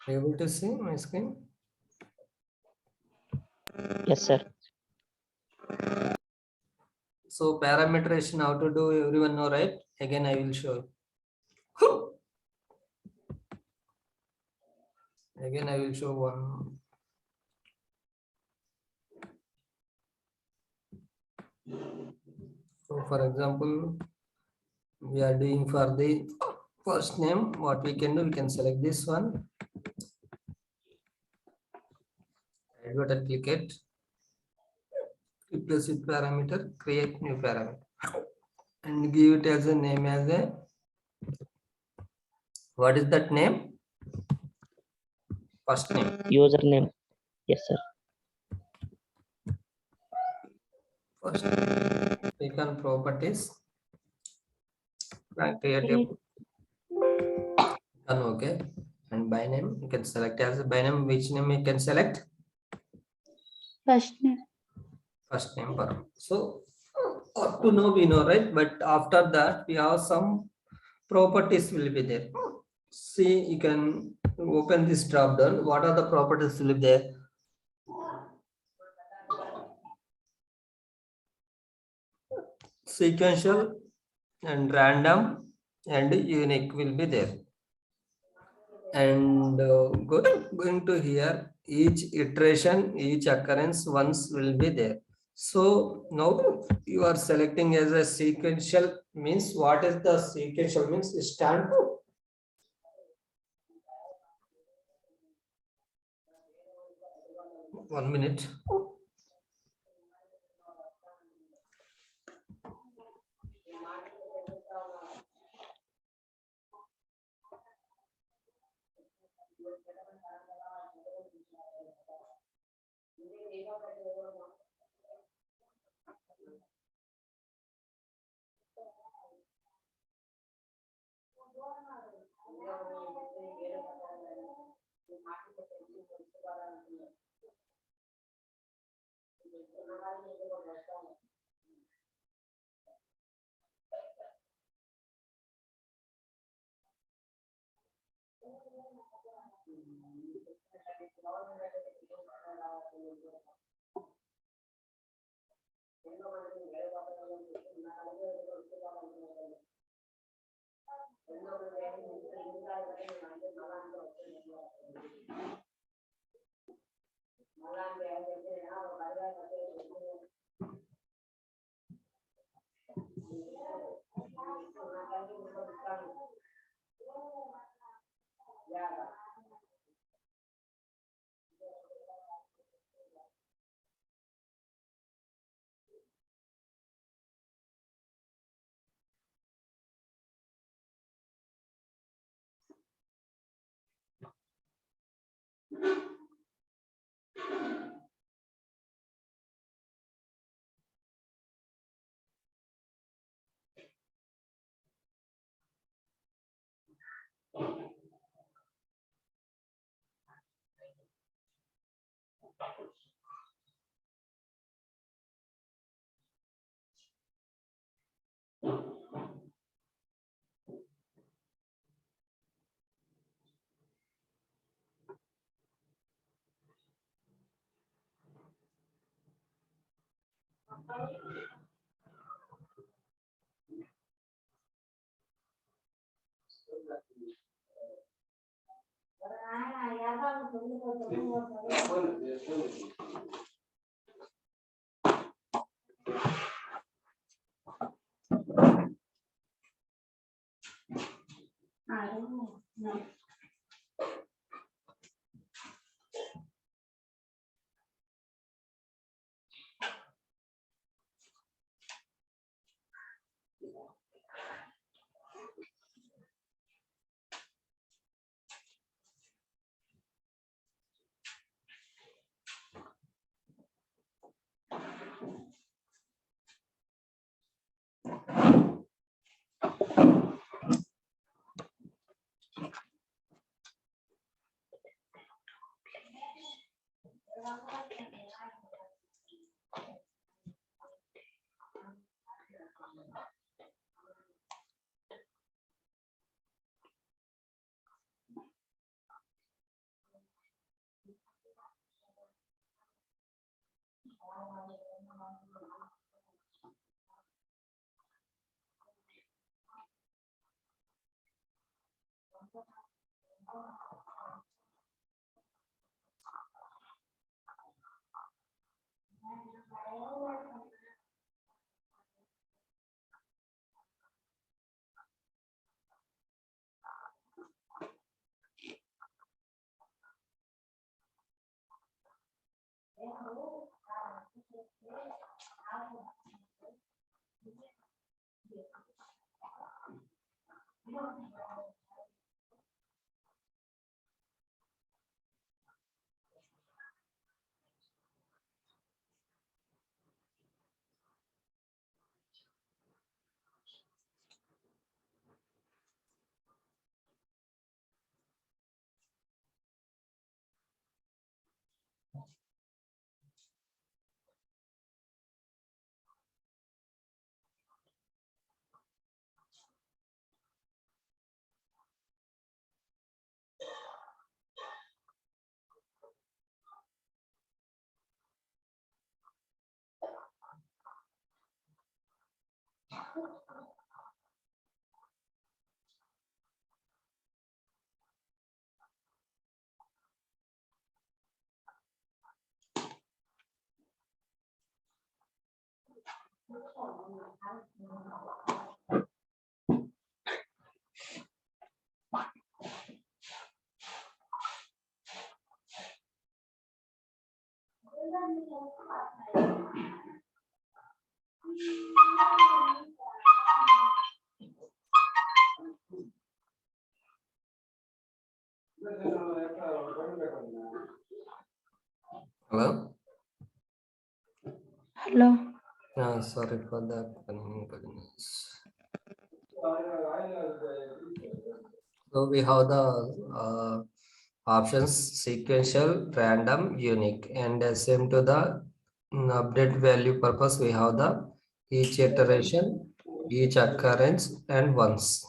Able to see my screen? Yes, sir. So parameterization, how to do, everyone know, right? Again, I will show. Again, I will show one. So for example, we are doing for the first name, what we can do, we can select this one. Add button, click it. Replace with parameter, create new parameter. And give it as a name as a, what is that name? First name. Username. Yes, sir. First name. Click on properties. Create a okay. And by name, you can select as a by name. Which name you can select? First name. First name. So up to now we know, right? But after that we have some properties will be there. See, you can open this drop down. What are the properties will be there? Sequential and random and unique will be there. And going to here, each iteration, each occurrence once will be there. So now you are selecting as a sequential, means what is the sequential means? Stand. One minute. Hello. Hello. Sorry for that inconvenience. So we have the options sequential, random, unique, and same to the update value purpose. We have the each iteration, each occurrence, and once.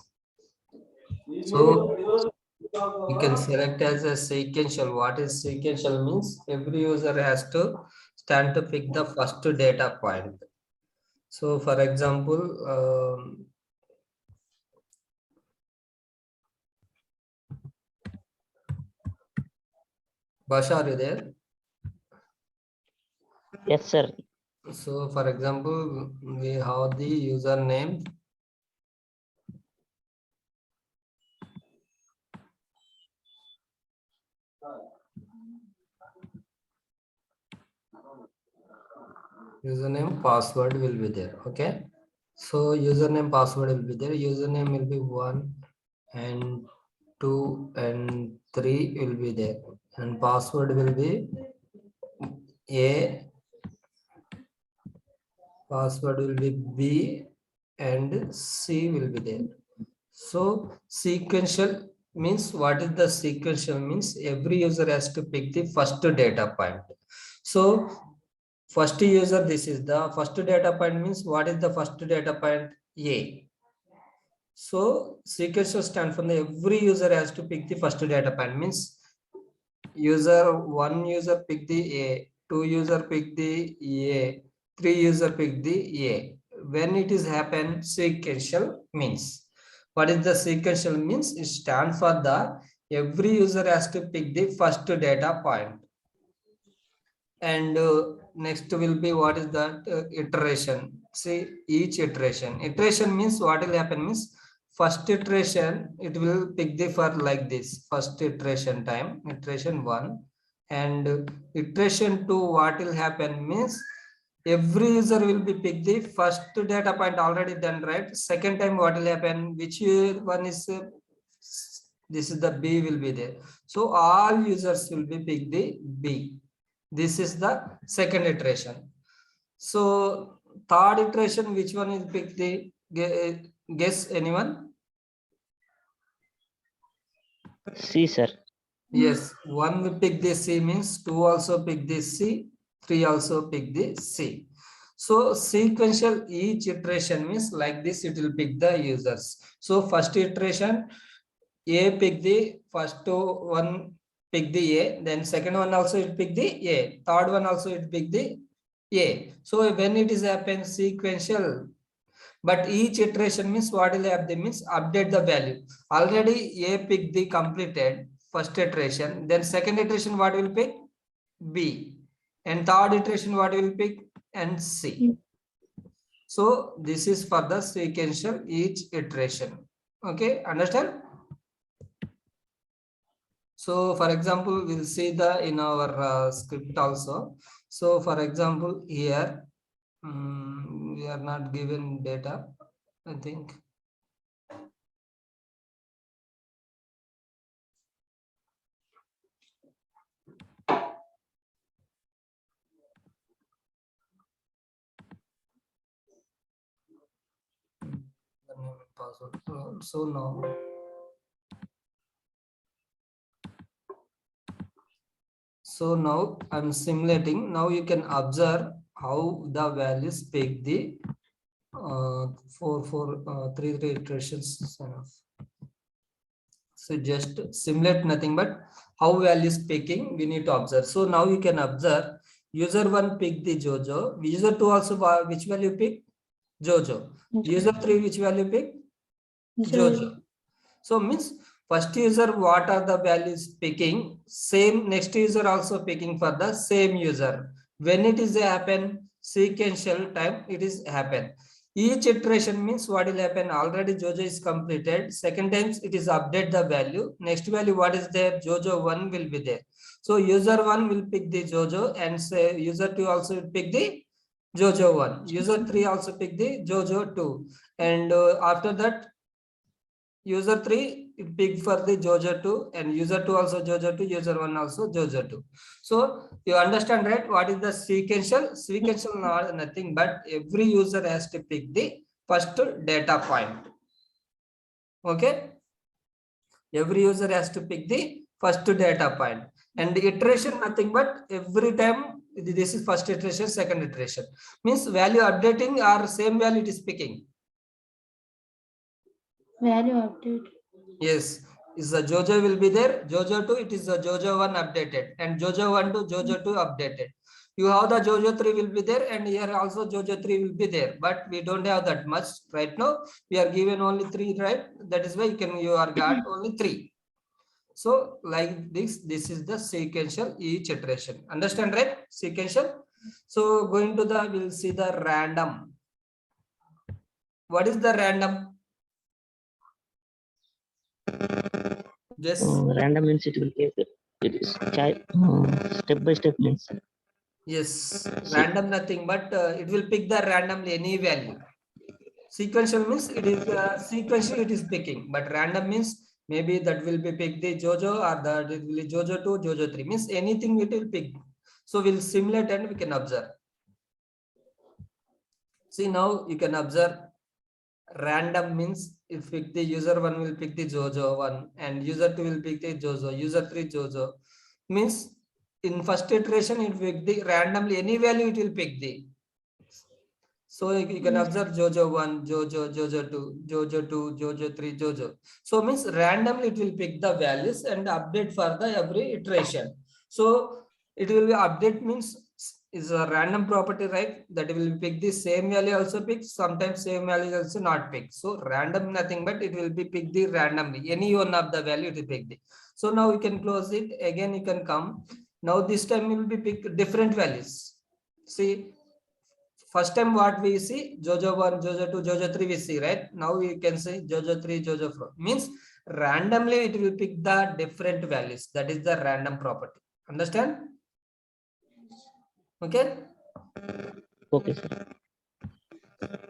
So we can select as a sequential. What is sequential means? Every user has to stand to pick the first data point. So for example, Basha, are you there? Yes, sir. So for example, we have the username. Username, password will be there. Okay. So username, password will be there. Username will be 1 and 2 and 3 will be there. And password will be A, password will be B, and C will be there. So sequential means, what is the sequential means? Every user has to pick the first data point. So first user, this is the first data point means, what is the first data point? A. So sequential stand for the every user has to pick the first data point means, one user pick the A, two user pick the A, three user pick the A. When it is happen sequential means, what is the sequential means? It stand for the every user has to pick the first data point. And next will be, what is that? Iteration. See, each iteration means, what will happen means, first iteration it will pick the for like this, first iteration time, iteration 1, and iteration 2, what will happen means, every user will be pick the first data point already done, right? Second time what will happen, which one is this is the B will be there, so all users will be pick the B. This is the second iteration. So third iteration, which one is pick the, guess anyone? C, sir. Yes, one will pick the C means two also pick the C, three also pick the C. So sequential, each iteration means like this, it will pick the users. So first iteration, A pick the first one, pick the A, then second one also it pick the A, third one also it pick the A. So when it is happen sequential, But each iteration means what will happen means update the value. Already A pick the completed first iteration, then second iteration what will pick? B, and third iteration what will pick? And C. So this is for the sequential each iteration. Okay, understand? So for example, we'll see the in our script also. So for example, here we are not given data, I think. Password. So now I'm simulating. Now you can observe how the values pick the 3 iterations. So just simulate nothing but how values picking we need to observe. So now you can observe user 1 pick the Jojo, user 2 also which value pick? Jojo. User 3 which value pick? Jojo. So means first user what are the values picking, same next user also picking for the same user. When it is happen sequential time it is happen. Each iteration means what will happen, already Jojo is completed, second times it is update the value, next value what is there, Jojo 1 will be there. So user 1 will pick the Jojo and say user 2 also will pick the Jojo 1, user 3 also pick the Jojo 2, and after that user 3 pick for the Jojo 2 and user 2 also Jojo 2, user 1 also Jojo 2. So you understand, right? What is the sequential? Sequential not nothing but every user has to pick the first data point. Okay. Every user has to pick the first data point. And the iteration nothing but every time this is first iteration, second iteration. Means value updating or same value it is picking. Value update. Yes, is the Jojo will be there. Jojo 2, it is the Jojo 1 updated, and Jojo 1 to Jojo 2 updated. You have the Jojo 3 will be there, and here also Jojo 3 will be there, but we don't have that much right now. We are given only 3, right? That is why you are got only 3. So like this is the sequential each iteration. Understand, right? Sequential. So going to the, we'll see the random. What is the random? Yes. Random means it will take it is step by step means. Yes, random nothing but it will pick the randomly any value. Sequential means it is sequential it is picking, but random means maybe that will be pick the Jojo or that it will be Jojo 2, Jojo 3 means anything it will pick. So we'll simulate and we can observe. See now you can observe random means if pick the user 1 will pick the Jojo 1 and user 2 will pick the Jojo, user 3 Jojo means in first iteration it will pick the randomly any value it will pick the. So you can observe Jojo 1, Jojo, Jojo 2, Jojo 2, Jojo 3, Jojo. So means randomly it will pick the values and update for the every iteration. So it will be update means is a random property, right? That will pick the same value also pick, sometimes same value also not pick. So random nothing but it will be pick the randomly. Any one of the value it will pick the. So now we can close it. Again you can come. Now this time we will be pick different values. See, first time what we see, Jojo 1, Jojo 2, Jojo 3 we see, right? Now we can say Jojo 3, Jojo 4. Means randomly it will pick the different values. That is the random property. Understand? Okay? Okay, sir.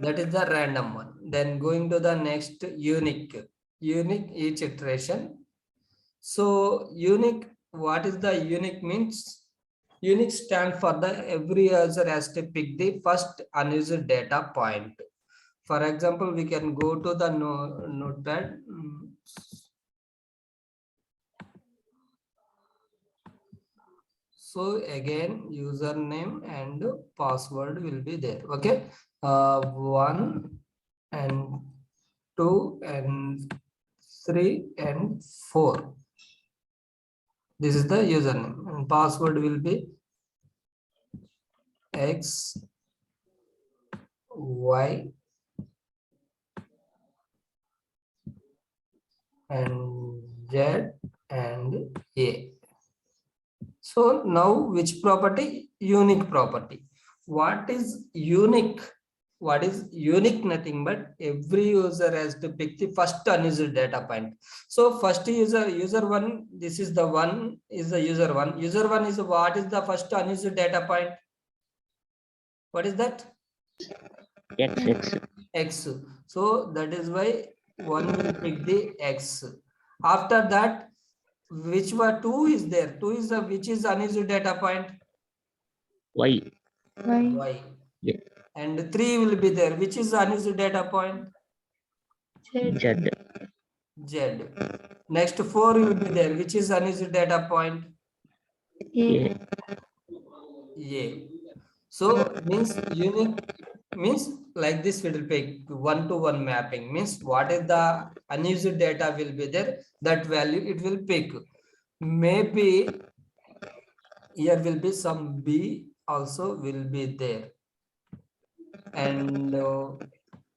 That is the random one. Then going to the next unique. Unique each iteration. So unique, what is the unique means? Unique stand for the every user has to pick the first unused data point. For example, we can go to the notepad. So again, username and password will be there. Okay, 1 and 2 and 3 and 4. This is the username and password will be X, Y, and Z and A. So now which property? Unique property. What is unique? What is unique? Nothing but every user has to pick the first unused data point. So first user one, this is the one, is the user one. User one is what is the first unused data point? What is that? X. So that is why one will pick the X. After that, which one? 2 is there. 2 is the which is unused data point? Y. Y. Yeah. And 3 will be there. Which is unused data point? Z. Z. Next 4 will be there. Which is unused data point? A. A. So means unique means like this we will pick 1-to-1 mapping, means what is the unused data will be there, that value it will pick. Maybe here will be some B also will be there. And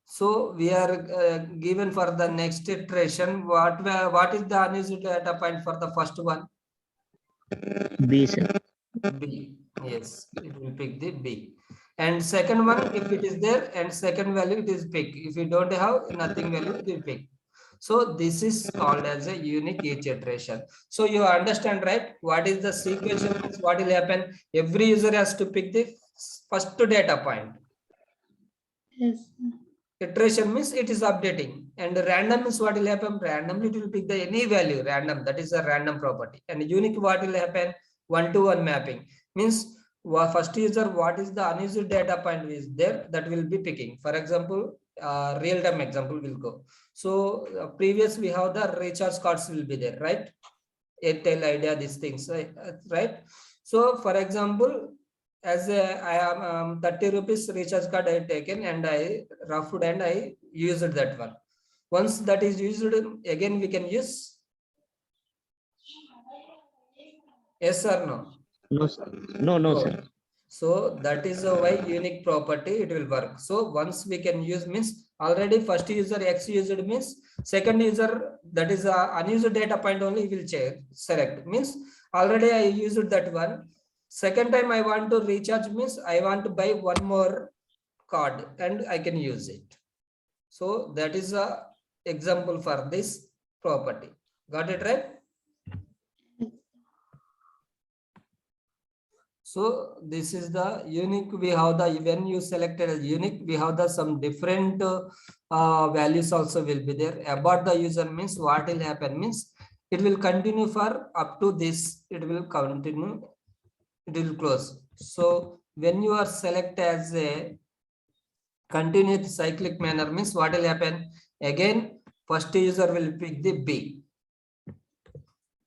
so we are given for the next iteration what is the unused data point for the first one? B, sir. B. Yes, it will pick the B. And second one, if it is there and second value it is pick. If you don't have nothing value, it will pick. So this is called as a unique each iteration. So you understand, right? What is the sequential means? What will happen? Every user has to pick the first data point. Yes. Iteration means it is updating, and random means what will happen? Randomly it will pick the any value random, that is a random property. And unique, what will happen? 1-to-1 mapping means first user what is the unused data point is there, that will be picking. For example, real time example will go. So previous we have the recharge cards will be there, right? Airtel, Idea, these things, right? So for example, as I am 30 rupees recharge card I taken and I roughed and I used that one. Once that is used, again we can use. Yes or no? No, sir. No, sir. So that is why unique property it will work. So once we can use means already first user X used means second user, that is a unused data point only will select means already I used that one. Second time I want to recharge means I want to buy one more card and I can use it. So that is a example for this property. Got it right? So this is the unique. We have the, when you selected as unique, we have the some different values also will be there. About the user means what will happen means it will continue for up to this. It will continue. It will close. So when you are select as a continuous cyclic manner means what will happen? Again, first user will pick the B.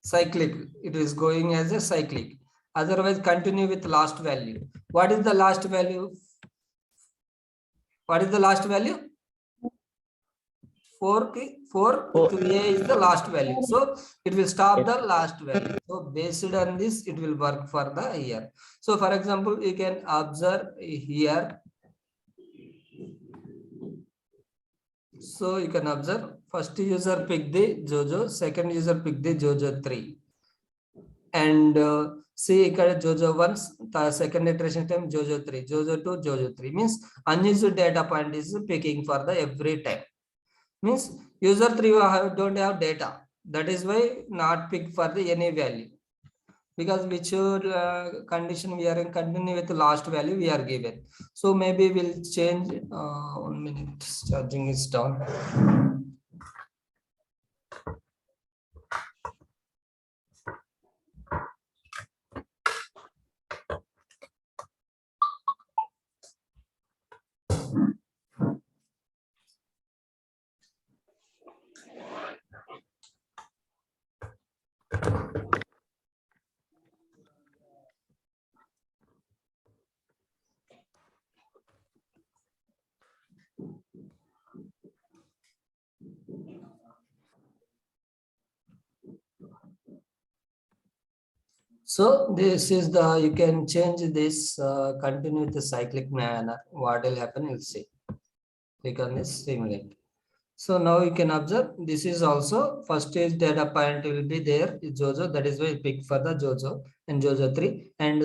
Cyclic. It is going as a cyclic. Otherwise, continue with last value. What is the last value? What is the last value? 4 to A is the last value. So it will stop the last value. So based on this, it will work for the year. So for example, you can observe here. So you can observe first user pick the Jojo, second user pick the Jojo 3. And see Jojo 1, the second iteration time Jojo 3, Jojo 2, Jojo 3 means unused data point is picking for the every time. Means user 3 don't have data. That is why not pick for the any value. Because which condition we are in continue with the last value we are given. So maybe we'll change 1 minute, charging is down. So this is the, you can change this, continue the cyclic manner. What will happen, you'll see. Click on this simulate. So now you can observe this is also first is data point will be there is Jojo, that is why I pick for the Jojo and Jojo 3, and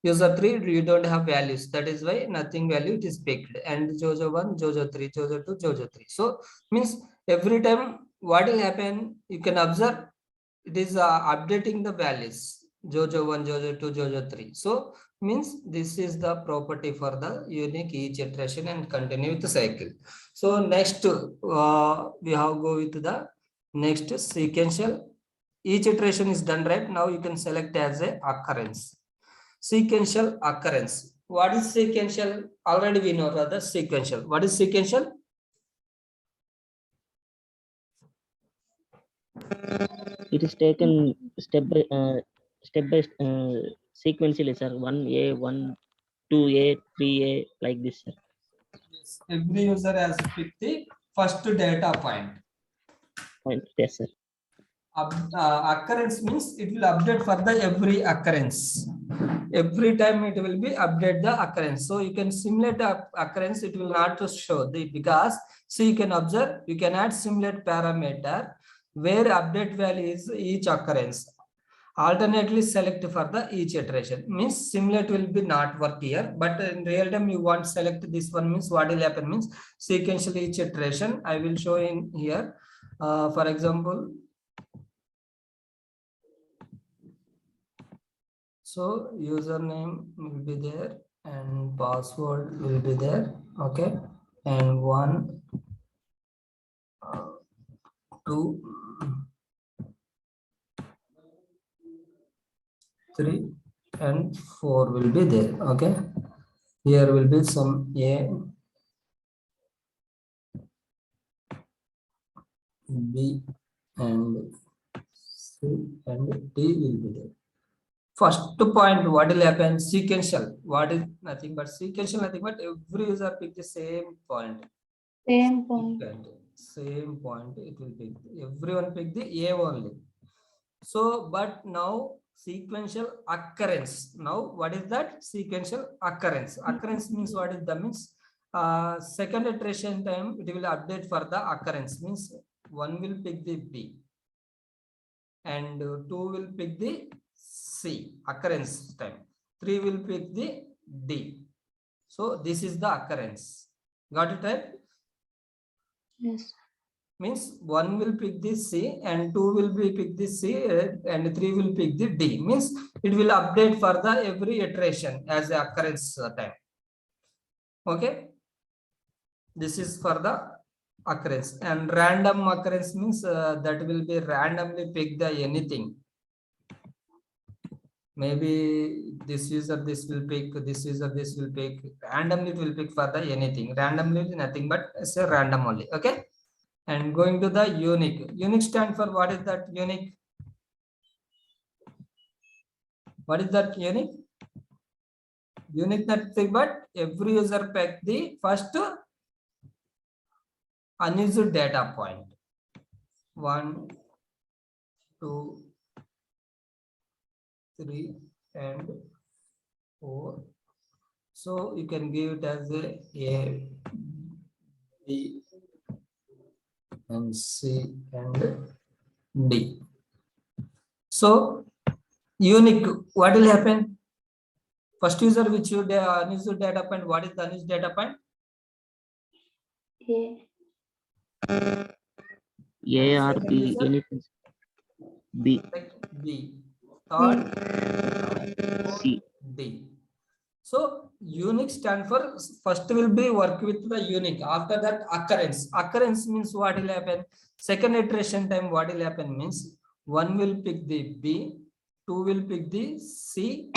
user 3 you don't have values, that is why nothing value it is picked, and Jojo 1, Jojo 3, Jojo 2, Jojo 3. So means every time what will happen, you can observe it is updating the values Jojo 1, Jojo 2, Jojo 3. So means this is the property for the unique each iteration and continue with the cycle. So next we have go with the next sequential. Each iteration is done, right? Now you can select as a occurrence. Sequential occurrence. What is sequential? Already we know rather sequential. What is sequential? It is taken step by sequentially, sir. 1A, 1, 2A, 3A, like this, sir. Yes. Every user has picked the first data point. Yes, sir. Occurrence means it will update for the every occurrence. Every time it will be update the occurrence. So you can simulate the occurrence, it will not show the, because so you can observe, you can add simulate parameter where update value is each occurrence. Alternately select for the each iteration, means simulate will be not work here, but in real time you want select this one, means what will happen means sequentially each iteration I will show in here. For example, so username will be there and password will be there, okay, and 1, 2, 3 and 4 will be there, okay. Here will be some A, B and C and D will be there. First point, what will happen? Sequential. What is nothing but sequential, nothing but every user pick the same point. Same point. Same point. It will pick. Everyone pick the A only. So, but now sequential occurrence. Now, what is that? Sequential occurrence. Occurrence means what is the means? Second iteration time it will update for the occurrence, means 1 will pick the B and 2 will pick the C occurrence time. 3 will pick the D. So this is the occurrence. Got it right? Yes. Means 1 will pick the C and 2 will be pick the C and 3 will pick the D. Means it will update for the every iteration as the occurrence time. Okay. This is for the occurrence, and random occurrence means that will be randomly pick the anything. Maybe this user this will pick, this user this will pick, randomly it will pick for the anything. Randomly nothing but it's a random only. Okay. And going to the unique. Unique stand for what is that unique? What is that unique? Unique nothing but every user pick the first unused data point. 1, 2, 3 and 4. So you can give it as A, B and C and D. So unique, what will happen? First user which you unused data point. What is the unused data point? A or B, anything. B. B. Third C. D. So unique stand for first will be work with the unique. After that occurrence. Occurrence means what will happen? Second iteration time what will happen means 1 will pick the B, 2 will pick the C,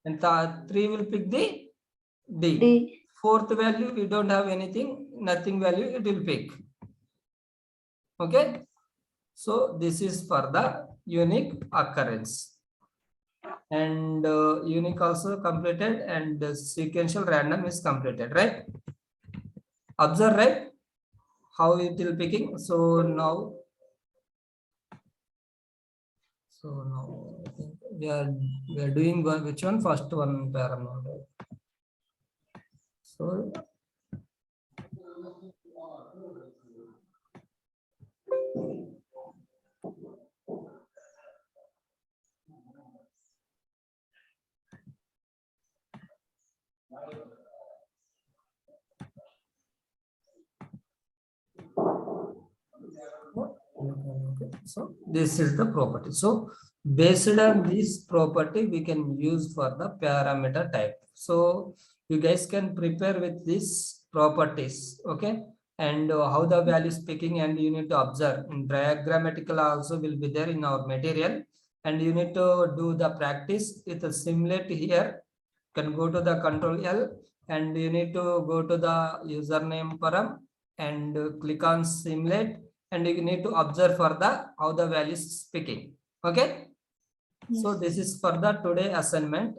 and 3 will pick the D. Fourth value we don't have anything, nothing value it will pick. Okay. So this is for the unique occurrence. And unique also completed, and sequential random is completed, right? Observe, right, how it will picking. So now I think we are doing one, which one? First one parameter. So Okay, so this is the property. So based on this property, we can use for the parameter type. So you guys can prepare with these properties, okay? And how the value is picking, and you need to observe in diagrammatical also will be there in our material, and you need to do the practice with a simulate here. You can go to the control L, and you need to go to the username param and click on simulate, and you need to observe for the how the value is speaking. Okay, so Yes. this is for the today assignment,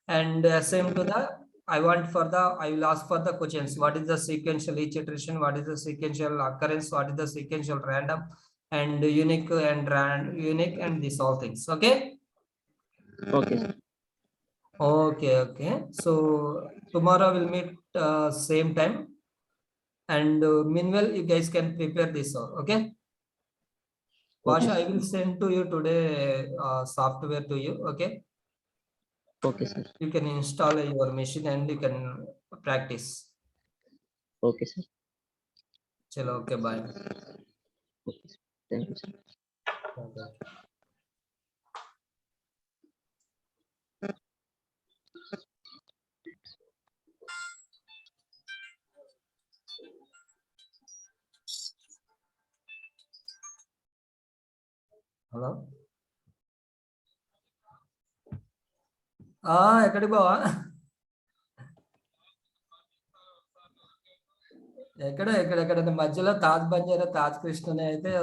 and same to the I want for the I will ask for the questions. What is the sequential each iteration? What is the sequential occurrence? What is the sequential random and unique and unique and these all things? Okay. Okay, sir. Okay, okay. So tomorrow we'll meet same time, and meanwhile you guys can prepare this all. Okay. Okay, Basha, I sir. will send to you today software to you. Okay. Okay, sir. You can install your machine and you can practice. Okay, sir. Chalo, okay, bye. Okay, sir. Thank you, sir. Okay. Hello ఎక్కడికి పోవా ఎక్కడ మధ్యలో తాజ్ బంజారా తాజ్ కృష్ణనే అయితే